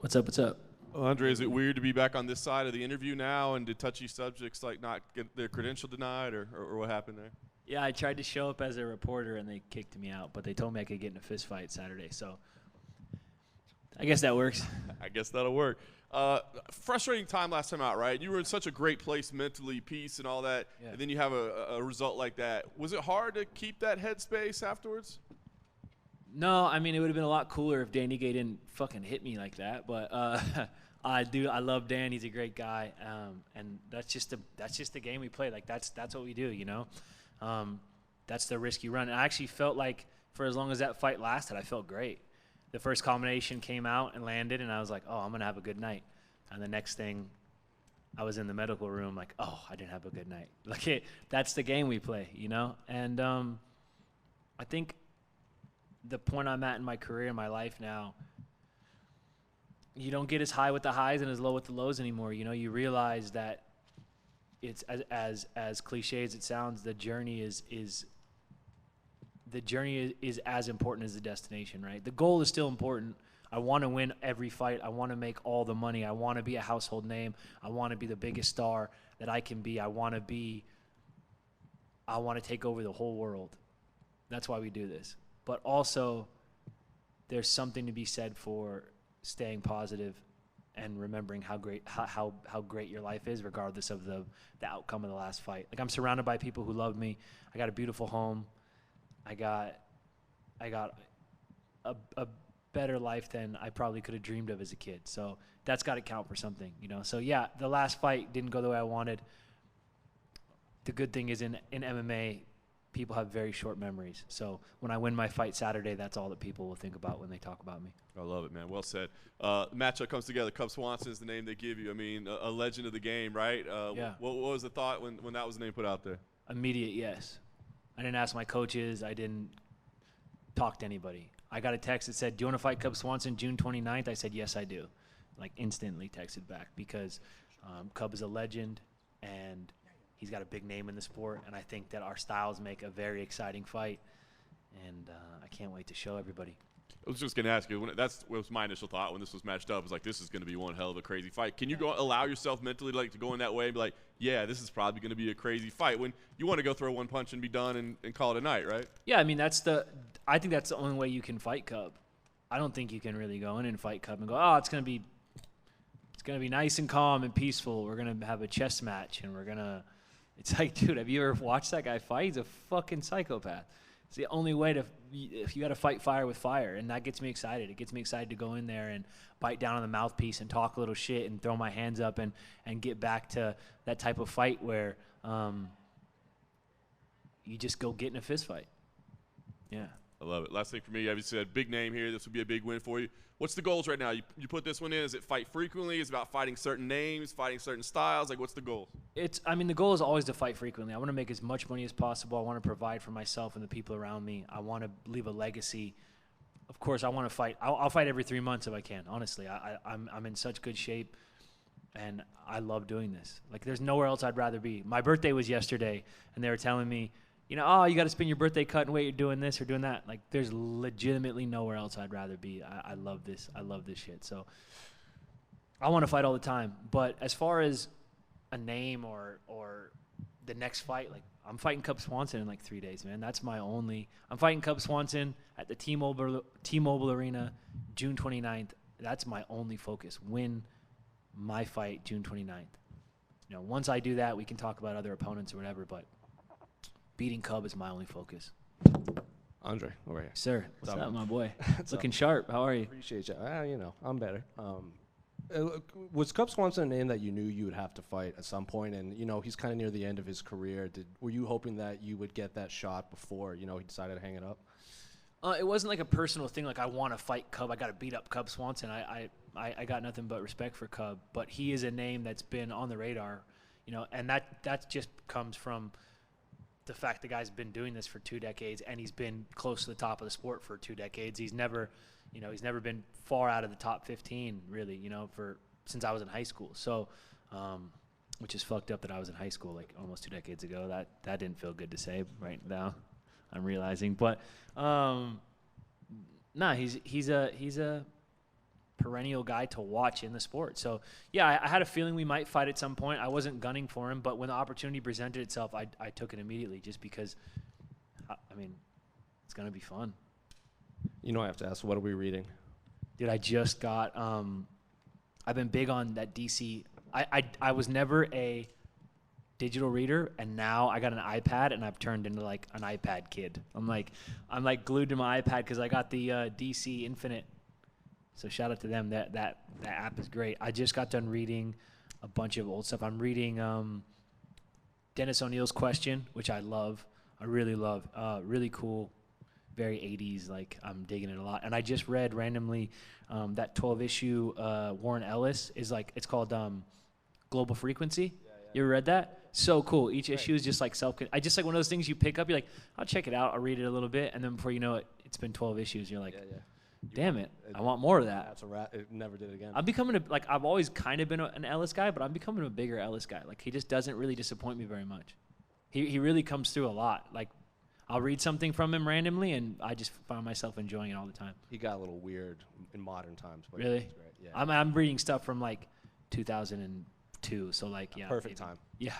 What's up? What's up? Andre, is it weird to be back on this side of the interview now and did touchy subjects like not get their credential denied or what happened there? Yeah, I tried to show up as a reporter and they kicked me out, but they told me I could get in a fist fight Saturday, so I guess that works. I guess that'll work. Frustrating time last time out, right? You were in such a great place mentally, peace and all that, Yeah. and then you have a result like that. Was it hard to keep that headspace afterwards? No, I mean, it would have been a lot cooler if Danny Gay didn't fucking hit me like that, but I love Dan. He's a great guy, and that's just the game we play. Like that's what we do, you know. That's the risk you run. And I actually felt like for as long as that fight lasted, I felt great. The first combination came out and landed, and I was like, oh, I'm gonna have a good night. And the next thing, I was in the medical room, like, oh, I didn't have a good night. Like that's the game we play, you know. And I think the point I'm at in my career, in my life now, you don't get as high with the highs and as low with the lows anymore. You know, you realize that it's as cliche as it sounds, the journey is as important as the destination, right? The goal is still important. I want to win every fight. I want to make all the money. I want to be a household name. I want to be the biggest star that I can be. I want to take over the whole world. That's why we do this. But also, there's something to be said for staying positive and remembering how great your life is, regardless of the outcome of the last fight. Like, I'm surrounded by people who love me. I got a beautiful home. I got a better life than I probably could have dreamed of as a kid. So that's got to count for something, you know. So yeah, the last fight didn't go the way I wanted. The good thing is in MMA, people have very short memories. So when I win my fight Saturday, that's all that people will think about when they talk about me. I love it, man. Well said. The matchup comes together. Cub Swanson is the name they give you. I mean, a legend of the game, right? Yeah. What was the thought when that was the name put out there? Immediate yes. I didn't ask my coaches. I didn't talk to anybody. I got a text that said, do you want to fight Cub Swanson June 29th? I said, yes, I do. Like, instantly texted back because Cub is a legend and he's got a big name in the sport, and I think that our styles make a very exciting fight, and I can't wait to show everybody. I was just going to ask you, that was my initial thought when this was matched up. It was like, this is going to be one hell of a crazy fight. Can you allow yourself mentally to go in that way and be like, yeah, this is probably going to be a crazy fight, when you want to go throw one punch and be done and call it a night, right? Yeah, I mean, I think that's the only way you can fight Cub. I don't think you can really go in and fight Cub and go, oh, it's going to be nice and calm and peaceful. We're going to have a chess match, and we're going to – it's like, dude, have you ever watched that guy fight? He's a fucking psychopath. It's the only way if you got to fight fire with fire, and that gets me excited. It gets me excited to go in there and bite down on the mouthpiece and talk a little shit and throw my hands up and get back to that type of fight where you just go get in a fist fight. Yeah. I love it. Last thing for me, obviously, a big name here. This would be a big win for you. What's the goals right now? You put this one in. Is it fight frequently? Is it about fighting certain names, fighting certain styles? Like, what's the goal? The goal is always to fight frequently. I want to make as much money as possible. I want to provide for myself and the people around me. I want to leave a legacy. Of course, I want to fight. I'll fight every 3 months if I can. Honestly, I'm in such good shape, and I love doing this. Like, there's nowhere else I'd rather be. My birthday was yesterday, and they were telling me, you know, oh, you got to spend your birthday cutting weight. You're doing this or doing that. Like, there's legitimately nowhere else I'd rather be. I love this. I love this shit. So I want to fight all the time. But as far as a name or the next fight, like, I'm fighting Cub Swanson in like 3 days, man. I'm fighting Cub Swanson at the T-Mobile Arena June 29th. That's my only focus. Win my fight June 29th. You know, once I do that, we can talk about other opponents or whatever, but beating Cub is my only focus. Andre, over here. Sir, what's up, my boy? Looking sharp. How are you? Appreciate you. I'm better. Was Cub Swanson a name that you knew you would have to fight at some point? And, you know, he's kind of near the end of his career. Were you hoping that you would get that shot before, you know, he decided to hang it up? It wasn't like a personal thing, like I want to fight Cub. I got to beat up Cub Swanson. I got nothing but respect for Cub. But he is a name that's been on the radar, you know, and that just comes from the fact the guy's been doing this for 2 decades, and he's been close to the top of the sport for 2 decades. He's never been far out of the top 15, really, you know, since I was in high school. So, which is fucked up that I was in high school like almost 2 decades ago. That didn't feel good to say right now, I'm realizing. But he's a perennial guy to watch in the sport. So, yeah, I had a feeling we might fight at some point. I wasn't gunning for him, but when the opportunity presented itself, I took it immediately just because, I mean, it's going to be fun. You know, I have to ask, what are we reading? Dude, I just got I've been big on that DC. I was never a digital reader, and now I got an iPad, and I've turned into like an iPad kid. I'm like glued to my iPad because I got the DC Infinite. So shout out to them. That app is great. I just got done reading a bunch of old stuff. I'm reading Dennis O'Neill's Question, which I love. I really love. Really cool. Very 80s. Like, I'm digging it a lot. And I just read randomly that 12-issue Warren Ellis is like, it's called Global Frequency. Yeah. You ever read that? So cool. Each issue is just like I just like one of those things you pick up. You're like, I'll check it out. I'll read it a little bit. And then before you know it, it's been 12 issues. You're like, damn it. I want more of that. That's a rat. It never did again. I'm becoming I've always kind of been an Ellis guy, but I'm becoming a bigger Ellis guy. Like, he just doesn't really disappoint me very much. He really comes through a lot. Like, I'll read something from him randomly, and I just find myself enjoying it all the time. He got a little weird in modern times. But really? Great. Yeah. I'm reading stuff from like 2002, so like, yeah. Perfect time. Yeah.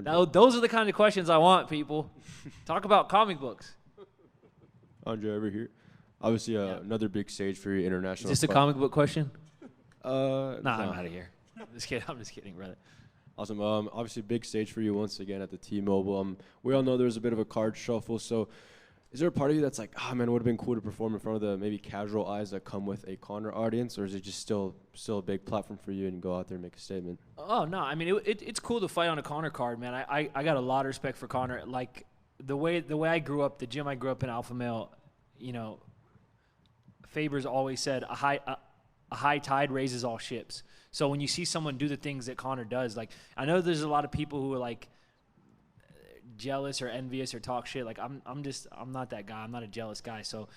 Now, those are the kind of questions I want, people. Talk about comic books. Andre, over here. Obviously, another big stage for your international. Is this a comic book question? No. I'm out of here. I'm just kidding, brother. Awesome. Obviously, big stage for you once again at the T-Mobile. We all know there's a bit of a card shuffle. So, is there a part of you that's like, man, it would have been cool to perform in front of the maybe casual eyes that come with a Conor audience, or is it just still a big platform for you and go out there and make a statement? Oh no, I mean it's cool to fight on a Conor card, man. I got a lot of respect for Conor. Like the way I grew up, the gym I grew up in, Alpha Male, you know, Faber's always said a high tide raises all ships. So when you see someone do the things that Conor does, like, I know there's a lot of people who are like jealous or envious or talk shit. Like, I'm not that guy. I'm not a jealous guy. So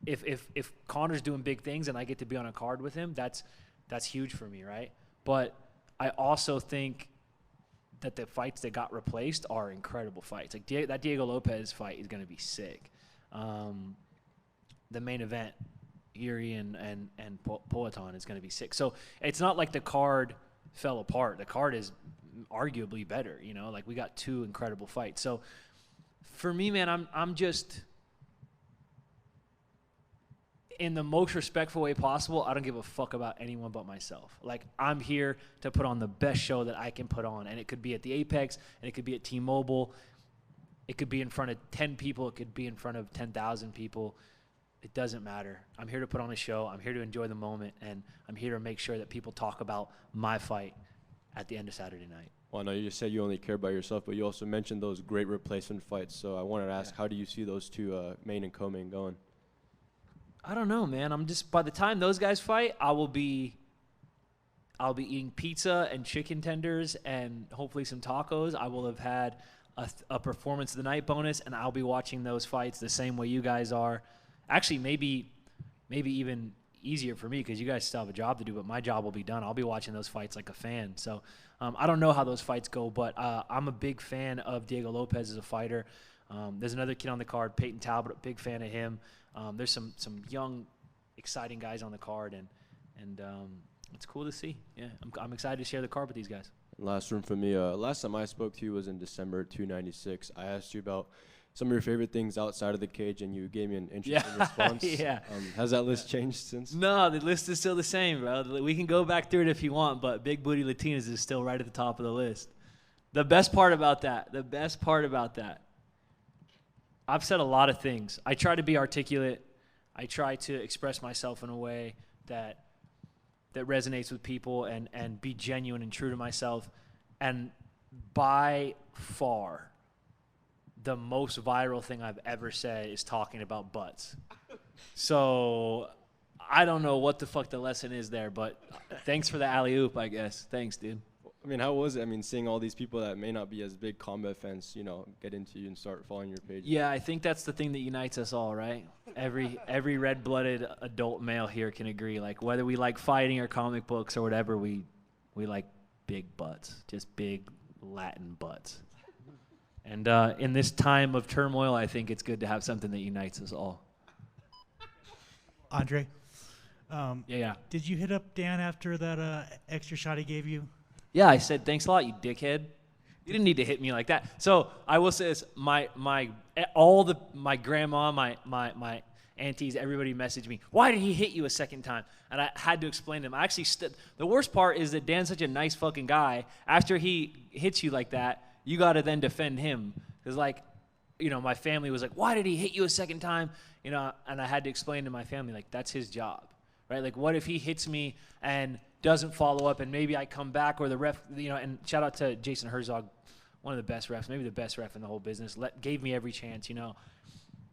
if Conor's doing big things and I get to be on a card with him, that's huge for me, right? But I also think that the fights that got replaced are incredible fights. Like that Diego Lopez fight is going to be sick. The main event, Yuri and Poatan, is going to be sick. So it's not like the card fell apart. The card is arguably better, you know? Like, we got two incredible fights. So for me, man, I'm just, in the most respectful way possible, I don't give a fuck about anyone but myself. Like, I'm here to put on the best show that I can put on, and it could be at the Apex, and it could be at T-Mobile. It could be in front of 10 people. It could be in front of 10,000 people. It doesn't matter. I'm here to put on a show. I'm here to enjoy the moment, and I'm here to make sure that people talk about my fight at the end of Saturday night. Well, I know you just said you only care about yourself, but you also mentioned those great replacement fights. So I wanted to ask, how do you see those two main and co-main going? I don't know, man. By the time those guys fight, I'll be eating pizza and chicken tenders and hopefully some tacos. I will have had a performance of the night bonus, and I'll be watching those fights the same way you guys are. Actually, maybe even easier for me because you guys still have a job to do, but my job will be done. I'll be watching those fights like a fan. So I don't know how those fights go, but I'm a big fan of Diego Lopez as a fighter. There's another kid on the card, Peyton Talbot, big fan of him. There's some young, exciting guys on the card, and it's cool to see. Yeah, I'm excited to share the card with these guys. Last room for me. Last time I spoke to you was in December 296. I asked you about some of your favorite things outside of the cage, and you gave me an interesting response. Yeah. Has that list changed since? No, the list is still the same, bro. We can go back through it if you want, but Big Booty Latinas is still right at the top of the list. The best part about that, I've said a lot of things. I try to be articulate. I try to express myself in a way that resonates with people and be genuine and true to myself. And by far, the most viral thing I've ever said is talking about butts. So I don't know what the fuck the lesson is there, but thanks for the alley-oop, I guess. Thanks, dude. I mean, how was it? I mean, seeing all these people that may not be as big combat fans, get into you and start following your page. Yeah, I think that's the thing that unites us all, right? Every red-blooded adult male here can agree. Like, whether we like fighting or comic books or whatever, we like big butts, just big Latin butts. And in this time of turmoil, I think it's good to have something that unites us all. Andre, Yeah. Did you hit up Dan after that extra shot he gave you? Yeah, I said, thanks a lot, you dickhead. You didn't need to hit me like that. So I will say this, my grandma, my aunties, everybody messaged me, why did he hit you a second time? And I had to explain to them. I actually the worst part is that Dan's such a nice fucking guy. After he hits you like that, you got to then defend him. Because, like, you know, my family was like, why did he hit you a second time? You know, and I had to explain to my family, like, that's his job, right? Like, what if he hits me and doesn't follow up and maybe I come back, or the ref, you know, and shout out to Jason Herzog, one of the best refs, maybe the best ref in the whole business, gave me every chance, you know.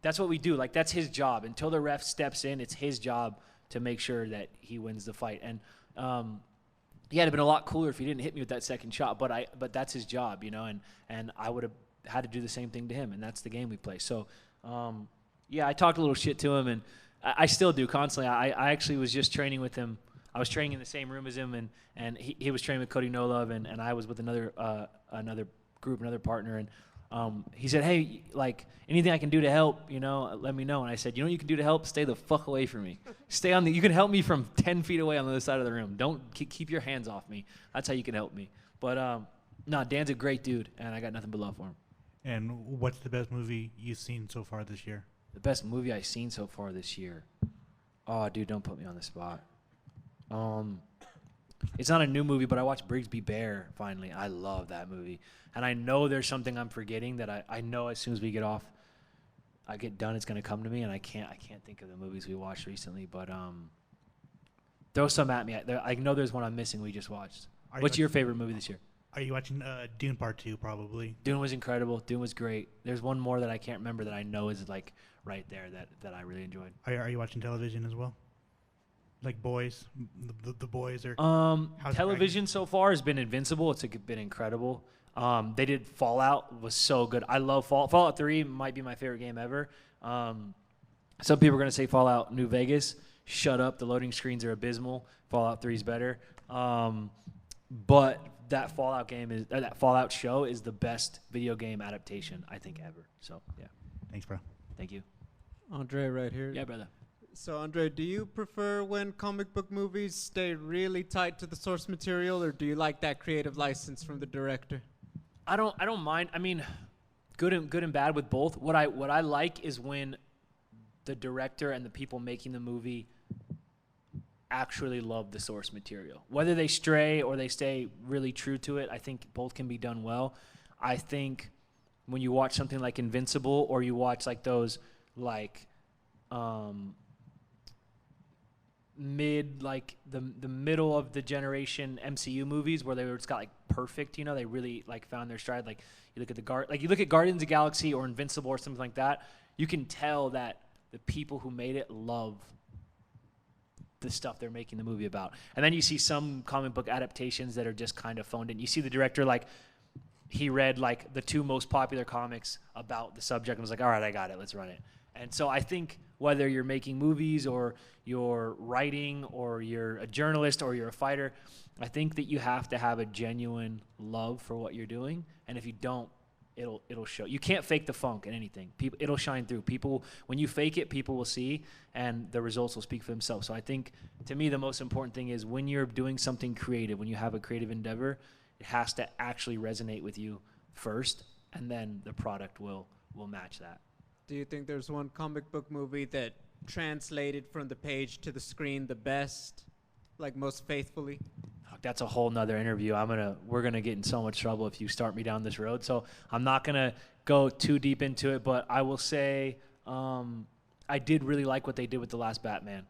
That's what we do. Like, that's his job. Until the ref steps in, it's his job to make sure that he wins the fight. And yeah, it'd have been a lot cooler if he didn't hit me with that second shot, but that's his job, you know, and I would have had to do the same thing to him, and that's the game we play. So, yeah, I talked a little shit to him, and I still do constantly. I actually was just training with him. I was training in the same room as him, and he was training with Cody Nolov, and I was with another group, another partner, and he said, hey, like, anything I can do to help, you know, let me know. And I said, you know what you can do to help? Stay the fuck away from me. You can help me from 10 feet away on the other side of the room. Don't keep your hands off me. That's how you can help me. But, no, Dan's a great dude, and I got nothing but love for him. And what's the best movie you've seen so far this year? The best movie I've seen so far this year. Oh, dude, don't put me on the spot. It's not a new movie, but I watched Brigsby Bear finally. I love that movie. And I know there's something I'm forgetting that I know as soon as we get off, I get done, it's going to come to me, and I can't think of the movies we watched recently, but throw some at me. I know there's one I'm missing we just watched. What's your favorite movie this year? Are you watching Dune Part 2, probably? Dune was incredible. Dune was great. There's one more that I can't remember that I know is, like, right there that I really enjoyed. Are you watching television as well? Like Boys? The Boys? Or television so far has been Invincible. It's been incredible. They did Fallout, was so good. I love Fallout 3 might be my favorite game ever. Some people are going to say Fallout New Vegas. Shut up. The loading screens are abysmal. Fallout 3 is better. But that Fallout show is the best video game adaptation I think ever. So, yeah. Thanks, bro. Thank you. Andre, right here. Yeah, brother. So, Andre, do you prefer when comic book movies stay really tight to the source material, or do you like that creative license from the director? I don't mind. I mean, good and bad with both. What I like is when the director and the people making the movie actually love the source material. Whether they stray or they stay really true to it, I think both can be done well. I think when you watch something like Invincible, or you watch like those like the middle of the generation MCU movies where they were just got like perfect, you know, they really like found their stride. Like you look at Guardians of the Galaxy or Invincible or something like that, you can tell that the people who made it love the stuff they're making the movie about. And then you see some comic book adaptations that are just kind of phoned in. You see the director, like, he read like the 2 most popular comics about the subject and was like, all right, I got it, let's run it. And so I think whether you're making movies or you're writing or you're a journalist or you're a fighter, I think that you have to have a genuine love for what you're doing. And if you don't, it'll show. You can't fake the funk in anything. It'll shine through. People, when you fake it, people will see, and the results will speak for themselves. So I think, to me, the most important thing is when you're doing something creative, when you have a creative endeavor, it has to actually resonate with you first, and then the product will match that. Do you think there's one comic book movie that translated from the page to the screen the best, like most faithfully? That's a whole nother interview. We're gonna get in so much trouble if you start me down this road. So I'm not gonna go too deep into it, but I will say I did really like what they did with The Last Batman.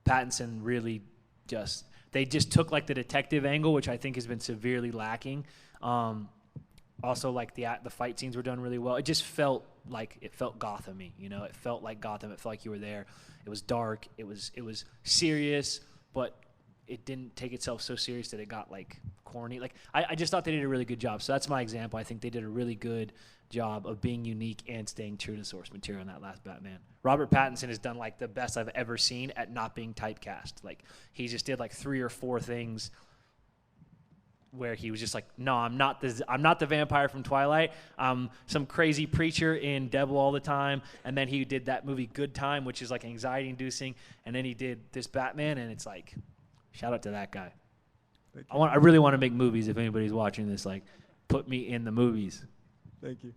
Pattinson really they just took like the detective angle, which I think has been severely lacking. Also, like the fight scenes were done really well. It just felt Gotham-y, you know. It felt like Gotham. It felt like you were there. It was dark. It was serious, but it didn't take itself so serious that it got like corny. Like I just thought they did a really good job. So that's my example. I think they did a really good job of being unique and staying true to source material in that Last Batman. Robert Pattinson has done like the best I've ever seen at not being typecast. Like he just did like 3 or 4 things where he was just like, no, I'm not the vampire from Twilight. I'm some crazy preacher in Devil All the Time. And then he did that movie Good Time, which is like anxiety inducing. And then he did this Batman, and it's like, shout out to that guy. I really want to make movies. If anybody's watching this, like, put me in the movies. Thank you.